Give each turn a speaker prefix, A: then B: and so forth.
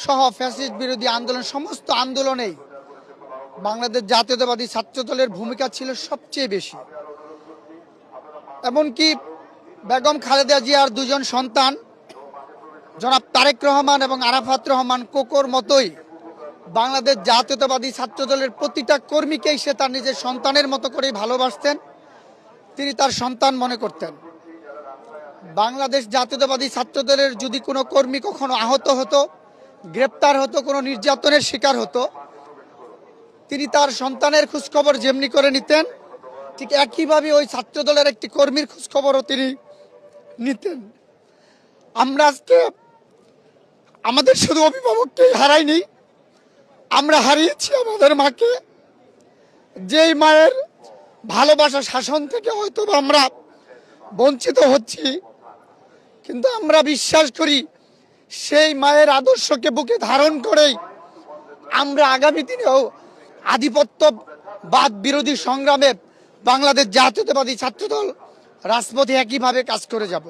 A: সহ ফ্যাসিস্ট বিরোধী আন্দোলন সমস্ত আন্দোলনেই বাংলাদেশ জাতীয়তাবাদী ছাত্র দলের ভূমিকা ছিল সবচেয়ে বেশি। এমনকি বেগম খালেদা জিয়ার দুজন সন্তান জনাব তারেক রহমান এবং আরাফাত রহমান কোকোর মতোই বাংলাদেশ জাতীয়তাবাদী ছাত্র দলের প্রতিটা কর্মীকেই সে তার নিজের সন্তানের মতো করেই ভালোবাসতেন, তিনি তার সন্তান মনে করতেন। বাংলাদেশ জাতীয়তাবাদী ছাত্র দলের যদি কোনো কর্মী কখনো আহত হতো, গ্রেপ্তার হতো, কোনো নির্যাতনের শিকার হতো, তিনি তার সন্তানের খোঁজখবর যেমনি করে নিতেন, ঠিক একইভাবে ওই ছাত্র দলের একটি কর্মীর খোঁজখবরও তিনি নিতেন। আমরা আজকে আমাদের শুধু অভিভাবককেই হারাইনি, আমরা হারিয়েছি আমাদের মাকে। যেই মায়ের ভালোবাসা শাসন থেকে হয়তো আমরা বঞ্চিত হচ্ছি, কিন্তু আমরা বিশ্বাস করি সেই মায়ের আদর্শকে বুকে ধারণ করেই আমরা আগামী দিনেও আধিপত্যবাদ বিরোধী সংগ্রামে বাংলাদেশ জাতীয়তাবাদী ছাত্রদল রাজপথে একইভাবে কাজ করে যাব।